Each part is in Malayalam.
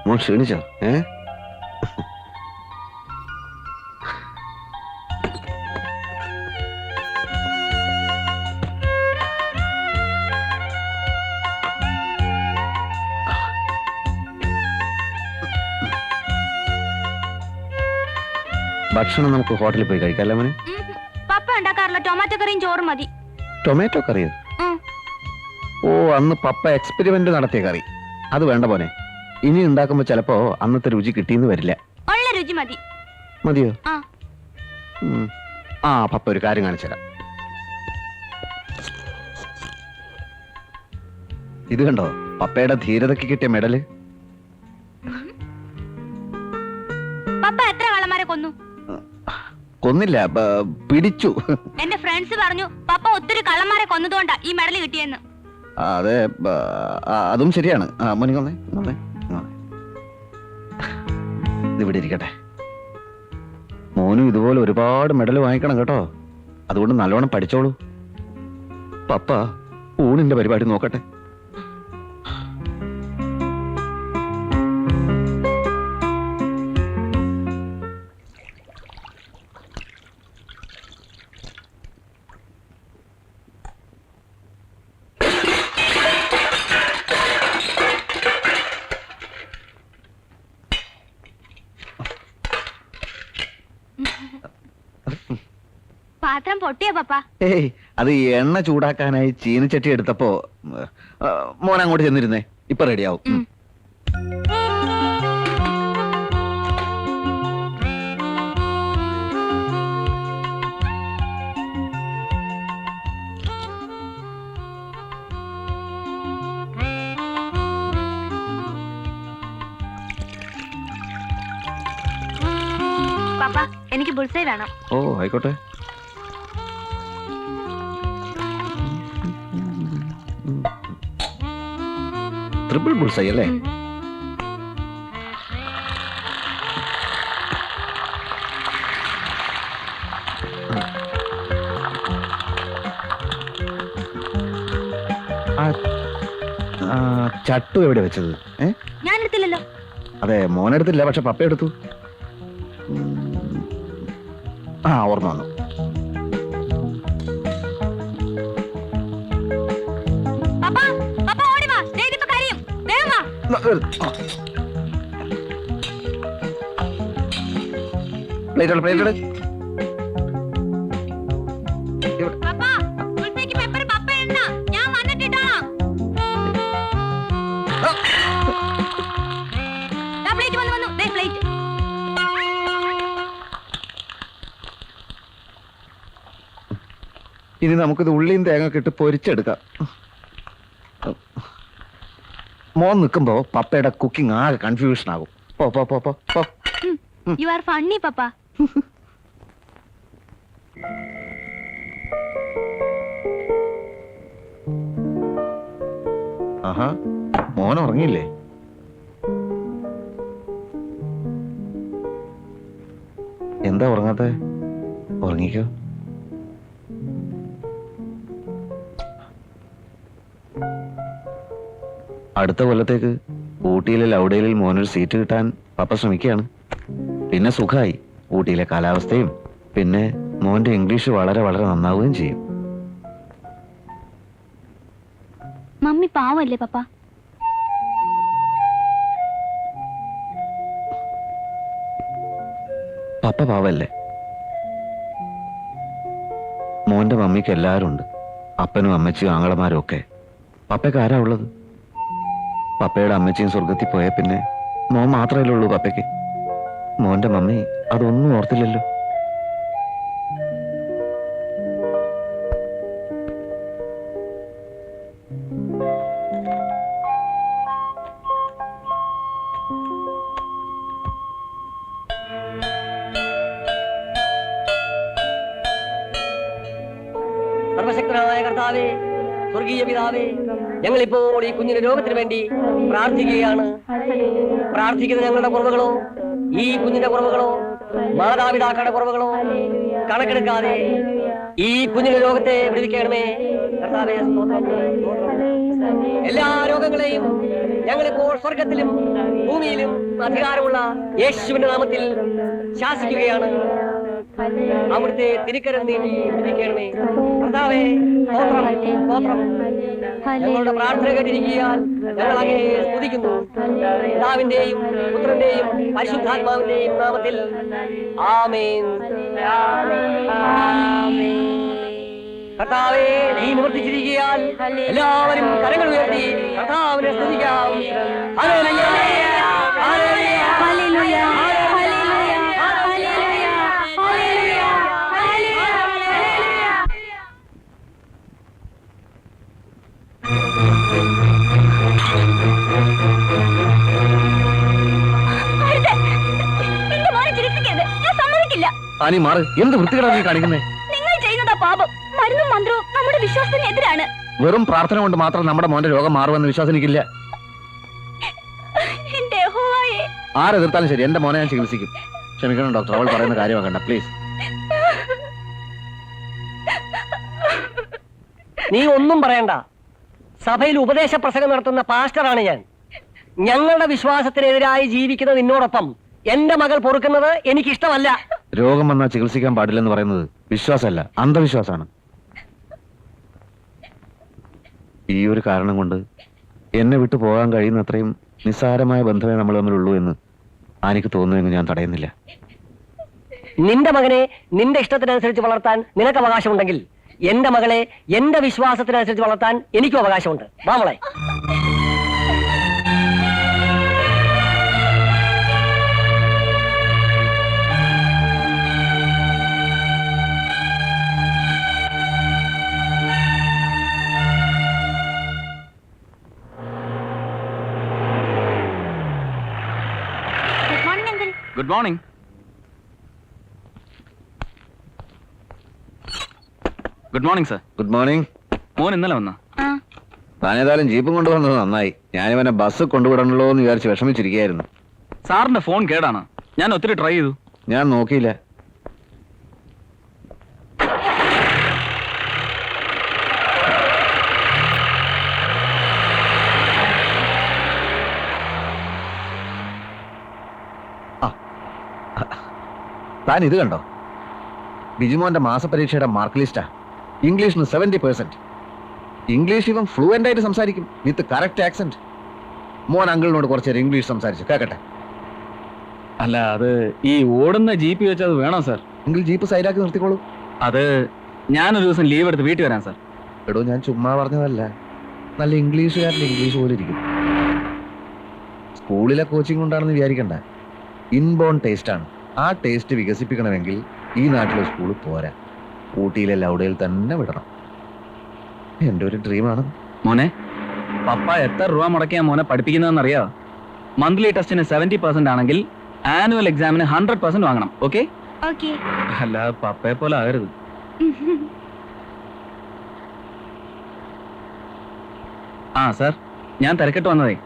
മോൻ ക്ഷീണിച്ചോ? ഭക്ഷണം നമുക്ക് ഹോട്ടലിൽ പോയി കഴിക്കാം അല്ലേ മോനെ? പപ്പ ഉണ്ടാക്കാറില്ല, ടൊമാറ്റോ കറിയും ചോറും മതി. ടൊമാറ്റോ കറിയോ? ഓ, അന്ന് പപ്പ എക്സ്പെരിമെന്റ് നടത്തിയ കറി അത് വേണ്ട പോനെ. ഇനി ഉണ്ടാക്കുമ്പോ ചിലപ്പോ അന്നത്തെ രുചി കിട്ടിയെന്ന് വരില്ല. ഉള്ള രുചി മതി. മതിയോ? ആ പപ്പ ഒരു കാര്യം കാണിച്ചുതരാം. ഇത് കണ്ടോ, പപ്പയുടെ ധീരതയ്ക്ക് കിട്ടിയ മെഡല്. പപ്പ എത്ര കള്ളന്മാരെ കൊന്നു? കൊന്നില്ല, പിടിച്ചു. എന്റെ ഫ്രണ്ട്സ് പറഞ്ഞു പപ്പ ഒത്തിരി കള്ളന്മാരെ കൊന്നതുകൊണ്ടാ ഈ മെഡൽ കിട്ടിയെന്ന്. അതെ, അതും ശരിയാണ്. മോനിക്കൊന്നേ ഇതിവിടെ ഇരിക്കട്ടെ. മോനും ഇതുപോലെ ഒരുപാട് മെഡൽ വാങ്ങിക്കണം കേട്ടോ. അതുകൊണ്ട് നല്ലോണം പഠിച്ചോളൂ. പപ്പ ഊണിന്റെ പരിപാടി നോക്കട്ടെ. പാത്രം പൊട്ടിയോ പപ്പ? ഏയ്, അത് എണ്ണ ചൂടാക്കാനായി ചീനിച്ചട്ടി എടുത്തപ്പോ മോൻ അങ്ങോട്ട് ചെന്നിരുന്നേ. ഇപ്പൊ റെഡിയാവും. പപ്പ, എനിക്ക് ബുൾസൈ വേണം. ഓ ആയിക്കോട്ടെ. ട്രിപ്പിൾ ബുൾസൈ അല്ലേ? ചട്ടു എവിടെ വെച്ചത്? ഞാൻ എടുത്തില്ലല്ലോ. അതെ, മോനെടുത്തില്ല, പക്ഷെ പപ്പ എടുത്തു. ഓർമ്മ വന്നു. ഇനി നമുക്കിത് ഉള്ളിയും തേങ്ങ ഇട്ട് പൊരിച്ചെടുക്കാം. മോൻ നിൽക്കുമ്പോ പപ്പയുടെ കുക്കിംഗ് ആകെ കൺഫ്യൂഷൻ ആകും. പോ പോ പോ പോ. യു ആർ ഫണ്ണി പപ്പ. ആഹാ, മോൻ ഉറങ്ങിയില്ലേ? എന്താ ഉറങ്ങാത്തെ? ഉറങ്ങിക്കോ. അടുത്ത കൊല്ലത്തേക്ക് ഊട്ടിയിലെ ലൗഡേലിൽ മോനൊരു സീറ്റ് കിട്ടാൻ പപ്പ ശ്രമിക്കുകയാണ്. പിന്നെ സുഖമായി. ഊട്ടിയിലെ കാലാവസ്ഥയും പിന്നെ മോന്റെ ഇംഗ്ലീഷ് വളരെ വളരെ നന്നാവുകയും ചെയ്യും. മമ്മി പാവല്ലേ പപ്പ? പപ്പ പാവല്ലേ? മോന്റെ മമ്മിക്ക് എല്ലാവരും ഉണ്ട്. അപ്പനും അമ്മച്ചിയും ആങ്ങളമാരും ഒക്കെ. പപ്പയ്ക്ക് ആരാ ഉള്ളത്? പപ്പയുടെ അമ്മച്ചിയും സ്വർഗത്തിൽ പോയ പിന്നെ മോൻ മാത്രമല്ലേ ഉള്ളൂ പപ്പയ്ക്ക്. മോന്റെ മമ്മി അതൊന്നും ഓർത്തില്ലല്ലോ. സർവശക്തനായ കർത്താവേ, സ്വർഗീയ പിതാവേ, ഞങ്ങളിപ്പോൾ ഈ കുഞ്ഞിന്റെ രോഗത്തിന് വേണ്ടി പ്രാർത്ഥിക്കുകയാണ്. പ്രാർത്ഥിക്കുന്ന ഞങ്ങളുടെ കുറവുകളോ ഈ കുഞ്ഞിന്റെ കുറവുകളോ മാതാപിതാക്കളുടെ കുറവുകളോ കണക്കെടുക്കാതെ ഈ കുഞ്ഞിന്റെ രോഗത്തെ വിടുവിക്കണമേ കർത്താവേ, സ്തോത്രം, സ്തോത്രം. എല്ലാ രോഗങ്ങളെയും ഞങ്ങളിപ്പോൾ സ്വർഗത്തിലും ഭൂമിയിലും അധികാരമുള്ള യേശുവിന്റെ നാമത്തിൽ ശാസിക്കുകയാണ്. അവിടുത്തെ തിരുക്കരം നീട്ടി വിധിക്കണമേ കർത്താവേ, സ്തോത്രം, സ്തോത്രം. ഞങ്ങളുടെ പ്രാർത്ഥന കേട്ടിരിക്കാൻ ഞങ്ങൾ അങ്ങേ സ്തുതിക്കുന്നു. പിതാവിന്റെയും പുത്രന്റെയും പരിശുദ്ധാത്മാവിന്റെയും നാമത്തിൽ ആമേൻ. കർത്താവേ, നീ നിവർത്തിച്ചിരിക്കാൻ എല്ലാവരും കരങ്ങൾ ഉയർത്തി കർത്താവിനെ സ്തുതിക്കാം. Hallelujah, hallelujah, hallelujah, hallelujah, hallelujah, hallelujah, hallelujah. എന്റെ മോനെ ചിരിപ്പിക്കരുത്, ഞാൻ സമ്മതിക്കില്ല. ആനി മാറ്, എന്ത് വൃത്തികേടാണ് നീ കാണിക്കുന്നേ? നിങ്ങൾ ചെയ്യുന്നതാ പാപം. മരുന്നും മന്ത്രവും നമ്മുടെ വിശ്വാസത്തിന് എതിരാണ്. വെറും പ്രാർത്ഥന കൊണ്ട് മാത്രം നമ്മുടെ മോന്റെ രോഗം മാറുമെന്ന് വിശ്വാസം എനിക്കില്ല. എന്റെ യഹോവയെ, ആരെതിർത്താലും ശരി, എന്റെ മോനെ ഞാൻ ചികിത്സിക്കും. ക്ഷമിക്കണം ഡോക്ടർ, അവൾ പറയുന്ന കാര്യമാക്കണ്ട പ്ലീസ്. നീ ഒന്നും പറയണ്ട. സഭയിൽ ഉപദേശ പ്രസംഗം നടത്തുന്ന പാസ്റ്ററാണ് ഞാൻ. ഞങ്ങളുടെ വിശ്വാസത്തിനെതിരായി ജീവിക്കുന്ന നിന്നോടൊപ്പം എന്റെ മകൾ പൊറുക്കുന്നത് എനിക്കിഷ്ടമല്ല. രോഗം വന്നാൽ ചികിത്സിക്കാൻ പാടില്ലെന്ന് പറയുന്നത് വിശ്വാസമല്ല, അന്ധവിശ്വാസമാണ്. ഈ ഒരു കാരണം കൊണ്ട് എന്നെ വിട്ടു പോകാൻ കഴിയുന്ന അത്രയും നിസ്സാരമായ ബന്ധമേ നമ്മൾ തമ്മിലുള്ളൂ എന്ന് എനിക്ക് തോന്നുമെങ്കിൽ ഞാൻ തടയുന്നില്ല. നിന്റെ മകനെ നിന്റെ ഇഷ്ടത്തിനനുസരിച്ച് വളർത്താൻ നിനക്ക് അവകാശമുണ്ടെങ്കിൽ എന്റെ മകളെ എന്റെ വിശ്വാസത്തിനനുസരിച്ച് വളർത്താൻ എനിക്കും അവകാശമുണ്ട്. വാ മോളെ. Good morning uncle. Good morning. Good morning sir. Good morning. മോൻ ഇന്നലെ വന്ന? താനേതായാലും ജീപ്പും കൊണ്ടുവന്നത് നന്നായി. ഞാനിവനെ ബസ് കൊണ്ടുവിടണല്ലോ എന്ന് വിചാരിച്ച് വിഷമിച്ചിരിക്കുകയായിരുന്നു. സാറിന്റെ ഫോൺ കേടാണ്. ഞാൻ ഒത്തിരി ട്രൈ ചെയ്തു. ഞാൻ നോക്കിയില്ല. താൻ ഇത് കണ്ടോ? ബിജുമോന്റെ മാസപരീക്ഷയുടെ മാർക്ക് ലിസ്റ്റാ. ഇംഗ്ലീഷിന് 70%. ഇംഗ്ലീഷ് ഇവൻ ഫ്ലുവൻ്റ് ആയിട്ട് സംസാരിക്കും, വിത്ത് കറക്റ്റ് ആക്സെന്റ്. മോൻ അങ്കിളിനോട് കുറച്ചേരം ഇംഗ്ലീഷ് സംസാരിച്ചു കേക്കട്ടെ. അല്ല, അത് ഈ ഓടുന്ന ജീപ്പ് വെച്ച് അത് വേണോ സാർ? എങ്കിൽ ജീപ്പ് സൈഡാക്കി നിർത്തിക്കോളൂ. അത് ഞാനൊരു ദിവസം ലീവ് എടുത്ത് വീട്ടിൽ വരാം സാർ. എടോ, ഞാൻ ചുമ്മാ പറഞ്ഞതല്ല. നല്ല ഇംഗ്ലീഷുകാരൻ്റെ ഇംഗ്ലീഷ് പോലെ ഇരിക്കും. സ്കൂളിലെ കോച്ചിങ് കൊണ്ടാണെന്ന് വിചാരിക്കണ്ട. ഇൻബോൺ ടേസ്റ്റാണ്. ആ ടേസ്റ്റ് വികസിപ്പിക്കണമെങ്കിൽ ഈ നാട്ടിലെ സ്കൂൾ പോരാ, ഊട്ടിയിലെ ലൗഡയിൽ തന്നെ വിടണം. എൻ്റെ ഒരു ഡ്രീമാണ്. മോനെ, പപ്പ എത്ര രൂപ മുടക്കിയാ മോനെ പഠിപ്പിക്കുന്നതെന്ന് അറിയാം? മന്ത്ലി ടെസ്റ്റിന് 70% ആണെങ്കിൽ ആനുവൽ എക്സാമിന് 100% വാങ്ങണം. ഓക്കെ? ഓക്കേ. അല്ല, പപ്പയെ പോലെ ആകരുത്. ആ സാർ, ഞാൻ തിരക്കിട്ട് വന്നതേ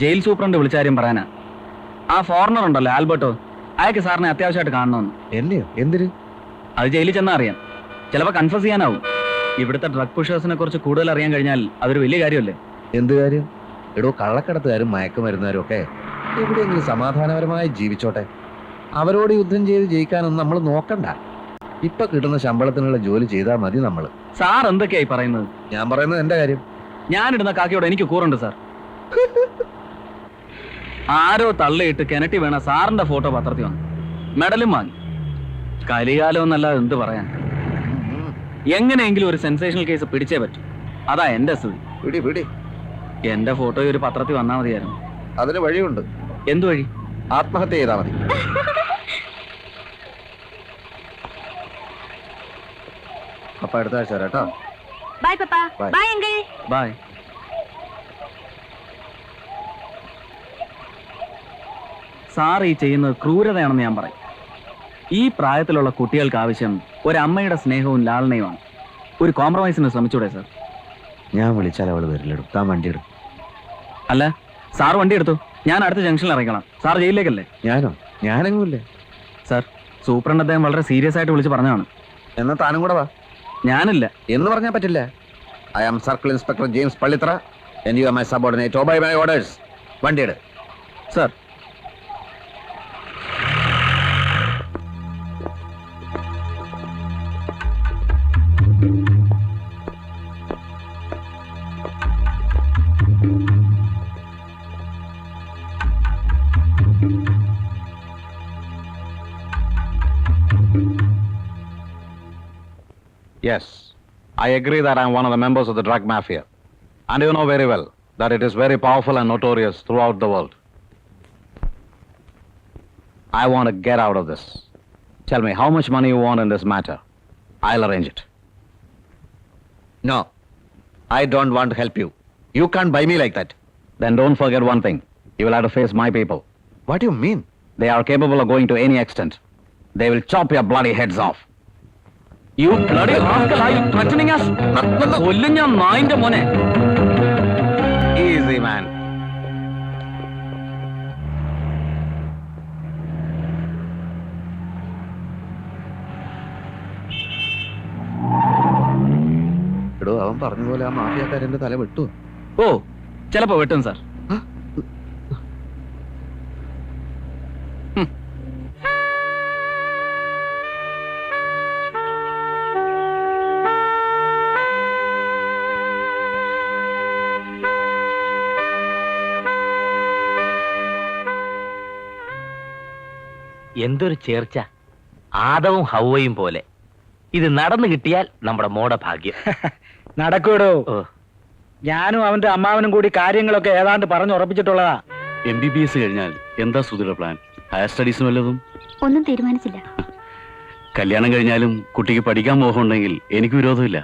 ജയിൽ സൂപ്രണ്ട് വിളിച്ച കാര്യം പറയാനാ. ആ ഫോറിനർ ഉണ്ടല്ലോ ആൽബർട്ടോ, അയാൾക്ക് സാറിനെ അത്യാവശ്യമായിട്ട് കാണണമെന്ന്. എന്നെയോ? എന്തിന്? അത് ജയിലിൽ ചെന്നാ അറിയാം. ചിലപ്പോൾ കൺഫസ് ചെയ്യാനാവും. ഇവിടുത്തെ ഡ്രഗ് പുഷേഴ്സിനെ കുറിച്ച് കൂടുതൽ അറിയാൻ കഴിഞ്ഞാൽ അതൊരു വലിയ കാര്യമല്ലേ? എന്ത് കാര്യം? എടോ, കള്ളക്കടത്തുകാരും മയക്കുമരുന്നുകാരും ഒക്കെ എവിടെയെങ്കിലും സമാധാനപരമായി ജീവിച്ചോട്ടെ. അവരോട് യുദ്ധം ചെയ്ത് ജയിക്കാനൊന്നും നമ്മൾ നോക്കണ്ട. ഇപ്പൊ കിട്ടുന്ന ശമ്പളത്തിനുള്ള ജോലി ചെയ്താൽ മതി നമ്മൾ. സാർ എന്തൊക്കെയായി പറയുന്നത്? ഞാൻ പറയുന്നത് എന്റെ കാര്യം. ഞാനിടുന്ന കാക്കയോട് എനിക്ക് കൂറുണ്ട് സാർ. ആരോ തള്ളിയിട്ട് കിണറ്റി വീണ സാറിന്റെ ഫോട്ടോ പത്രത്തിൽ വന്നു, മെഡലും വാങ്ങി. കലികാലം എന്നല്ല, എന്ത് പറയാൻ. എങ്ങനെയെങ്കിലും ഒരു സെൻസേഷണൽ കേസ് പിടിച്ചേ പറ്റും. അതാ എന്റെ സ്ഥിതി. പിടി പിടി. എന്റെ ഫോട്ടോ ഒരു പത്രത്തിൽ വന്നാൽ മതിയായിരുന്നു. അതിന് വഴിയുണ്ട്. എന്തു വഴി? ആത്മഹത്യ ചെയ്താൽ മതി. അപ്പൊ അടുത്ത ആഴ്ച വരാം കേട്ടോ. ബൈ പപ്പ. Bye. Bye uncle. Bye. Sir ഈ ചെയ്യുന്നത് ക്രൂരതയാണെന്ന് ഞാൻ പറയും. ഈ പ്രായത്തിലുള്ള കുട്ടികൾക്ക് ആവശ്യം ഒരമ്മയുടെ സ്നേഹവും ലാളനയുമാണ്. ഒരു കോംപ്രമൈസിന് ശ്രമിച്ചൂടെ സാർ? ഞാൻ വിളിച്ചാൽ അവള് വരില്ലിടും. താൻ വണ്ടി ഇടും. അല്ല, സാർ വണ്ടി എടുത്തു, ഞാൻ അടുത്ത ജംഗ്ഷനിൽ ഇറങ്ങണം. സാർ ജയിലിലേക്കല്ലേ? ഞാനോ? ഞാനെങ്ങുമില്ലേ സാർ, സൂപ്രണ്ട് അദ്ദേഹം വളരെ സീരിയസ് ആയിട്ട് വിളിച്ച് പറഞ്ഞതാണ്. എന്നാ താനും കൂടെ വാ. ഞാനില്ല. എന്ന് പറഞ്ഞാൽ പറ്റില്ല. I am circle inspector James Pallithra and you are my subordinate. Obey my orders. വണ്ടി എടു. Sir. Yes, I agree that I'm one of the members of the drug mafia. And you know very well that it is very powerful and notorious throughout the world. I want to get out of this. Tell me how much money you want in this matter. I'll arrange it. No, I don't want to help you. You can't buy me like that. Then don't forget one thing. You will have to face my people. What do you mean? They are capable of going to any extent. They will chop your bloody heads off. You bloody rascal, are you threatening us? കൊല്ലും ഞാൻ നായിന്റെ മോനെ. Easy, man. എടോ, അവൻ പറഞ്ഞ പോലെ ആ മാഫിയക്കാരന്റെ തല വിട്ടു. ഓ, ചിലപ്പോ വെട്ടും സാർ. എന്തൊരു ചേർച്ച, ആദവും ഹൗവയും പോലെ. ഇത് നടന്നു കിട്ടിയാൽ നമ്മുടെ മോടെ ഭാഗ്യം. നടക്കൂടോ. ഓ, ഞാനും അവന്റെ അമ്മാവനും കൂടി കാര്യങ്ങളൊക്കെ ഏതാണ്ട് പറഞ്ഞുറപ്പിച്ചിട്ടുള്ളതാ. MBBS കഴിഞ്ഞാൽ എന്താ സുധിയുടെ പ്ലാൻ? ഹയർ സ്റ്റഡീസിന് വല്ലതും? ഒന്നും തീരുമാനിച്ചില്ല. കല്യാണം കഴിഞ്ഞാലും കുട്ടിക്ക് പഠിക്കാൻ മോഹമുണ്ടെങ്കിൽ എനിക്ക് വിരോധമില്ല.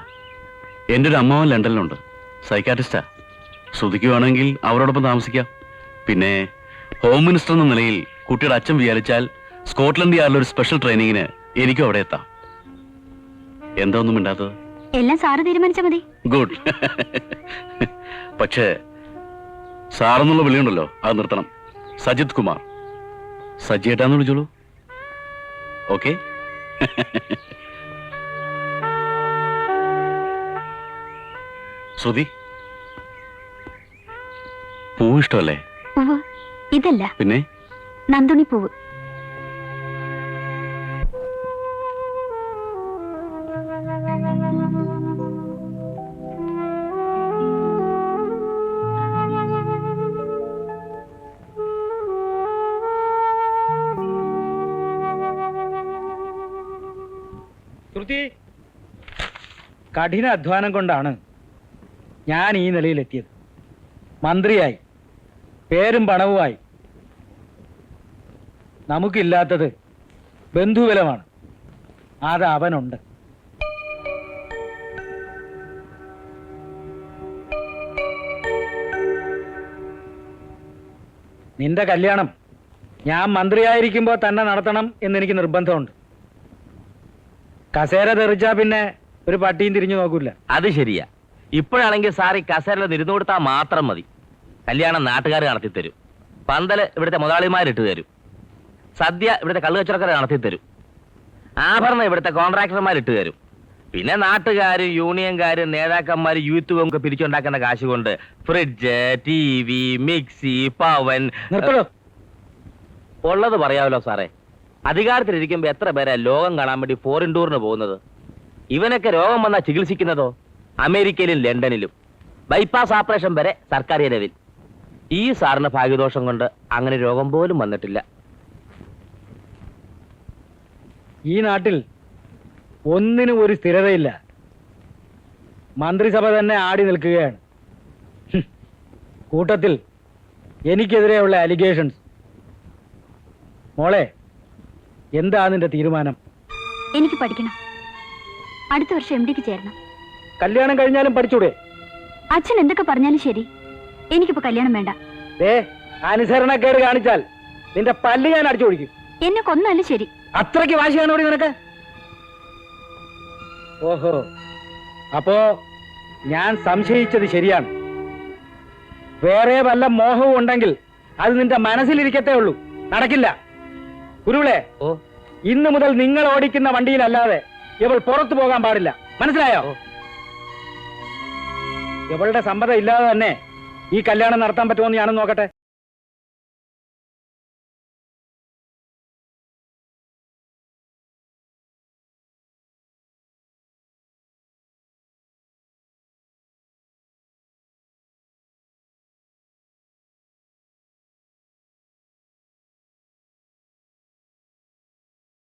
എൻ്റെ ഒരു അമ്മാവൻ ലണ്ടനിലുണ്ട്, സൈക്കാട്രിസ്റ്റാ. ശ്രുതിക്കുവാണെങ്കിൽ അവരോടൊപ്പം താമസിക്കാം. പിന്നെ ഹോം മിനിസ്റ്റർ എന്ന നിലയിൽ കുട്ടിയുടെ അച്ഛൻ വിചാരിച്ചാൽ സ്കോട്ട്ലൻഡ് യാർഡിലൊരു സ്പെഷ്യൽ ട്രെയിനിങ്ങിന് എനിക്കും അവിടെ എത്താം. എന്താ ഒന്നും മിണ്ടാത്തത്? എല്ലാം സാറ് തീരുമാനിച്ചാ മതി. ഗുഡ്. പക്ഷേ സാറെന്നുള്ള വിളിയുണ്ടല്ലോ, അത് നിർത്തണം. സജിത് കുമാർ. സജിയേട്ടാന്ന് വിളിച്ചോളൂ. ഓക്കെ? ശ്രുതി, പൂവ് ഇഷ്ടമല്ലേ? പൂവ് ഇതല്ല, പിന്നെ നന്ദുണി പൂവ്. ശ്രുതി, കഠിന അധ്വാനം കൊണ്ടാണ് ഞാൻ ഈ നിലയിലെത്തിയത്. മന്ത്രിയായി, പേരും പണവുമായി. നമുക്കില്ലാത്തത് ബന്ധുബലമാണ്. അത് അവനുണ്ട്. നിന്റെ കല്യാണം ഞാൻ മന്ത്രിയായിരിക്കുമ്പോൾ തന്നെ നടത്തണം എന്നെനിക്ക് നിർബന്ധമുണ്ട്. കസേര തെറിച്ചാ പിന്നെ ഒരു പട്ടിയും തിരിഞ്ഞു നോക്കൂല. അത് ശരിയാ. ഇപ്പോഴാണെങ്കിൽ സാർ ഈ കസേരയിൽ ഇരുന്നു കൊടുത്താൽ മാത്രം മതി. കല്യാണം നാട്ടുകാർ നടത്തി തരും. പന്തല് ഇവിടുത്തെ മുതലാളിമാരിട്ട് തരും. സദ്യ ഇവിടുത്തെ കള്ളുകച്ചവടക്കാരെ നടത്തി തരും. ആഭരണം ഇവിടുത്തെ കോൺട്രാക്ടർമാരിട്ട് തരും. പിന്നെ നാട്ടുകാരും യൂണിയൻകാരും നേതാക്കന്മാരും യൂത്ത് ഒക്കെ പിരിച്ചുണ്ടാക്കുന്ന കാശ് കൊണ്ട് ഫ്രിഡ്ജ്, TV, മിക്സി, പവൻ ഉള്ളത് പറയാമല്ലോ സാറേ. അധികാരത്തിലിരിക്കുമ്പോ എത്ര പേരാ ലോകം കാണാൻ വേണ്ടി ഫോറിൻ ടൂറിന് പോകുന്നത്. ഇവനൊക്കെ രോഗം വന്നാൽ ചികിത്സിക്കുന്നതോ അമേരിക്കയിലും ലണ്ടനിലും. ബൈപ്പാസ് ഓപ്പറേഷൻ വരെ സർക്കാർ ചെലവിൽ. ഈ സാറിന് ഭാഗ്യദോഷം കൊണ്ട് അങ്ങനെ രോഗം പോലും വന്നിട്ടില്ല. ഈ നാട്ടിൽ ഒന്നിനും ഒരു സ്ഥിരതയില്ല. മന്ത്രിസഭ തന്നെ ആടി നിൽക്കുകയാണ്. കൂട്ടത്തിൽ എനിക്കെതിരെയുള്ള അലിഗേഷൻസ്. മോളെ, എന്താ നിന്റെ തീരുമാനം? എനിക്ക് പഠിക്കണം. അടുത്ത വർഷം MDക്ക് ചേരണം. കല്യാണം കഴിഞ്ഞാലും പഠിച്ചൂടെ? അച്ഛൻ എന്തൊക്കെ പറഞ്ഞാലും ശരി, എനിക്കിപ്പോ കല്യാണം വേണ്ട. അനുസരണക്കേട് കാണിച്ചാൽ നിന്റെ പല്ല് ഞാൻ അടിച്ചു പിടിക്കും. എന്നെ കൊന്നാലും ശരി. അത്രയ്ക്ക് വാശിയാണോ നിനക്ക്? ഓഹോ, അപ്പോ ഞാൻ സംശയിച്ചത് ശരിയാണ്. വേറെ വല്ല മോഹവും ഉണ്ടെങ്കിൽ അത് നിന്റെ മനസ്സിലിരിക്കത്തേ ഉള്ളൂ. നടക്കില്ല. ഗുരുവിളെ, ഓ, ഇന്നു മുതൽ നിങ്ങൾ ഓടിക്കുന്ന വണ്ടിയിലല്ലാതെ ഇവൾ പുറത്തു പോകാൻ പാടില്ല, മനസ്സിലായോ? ഇവളുടെ സമ്മതം ഇല്ലാതെ തന്നെ ഈ കല്യാണം നടത്താൻ പറ്റുമോ എന്ന് ഞാനൊന്ന് നോക്കട്ടെ.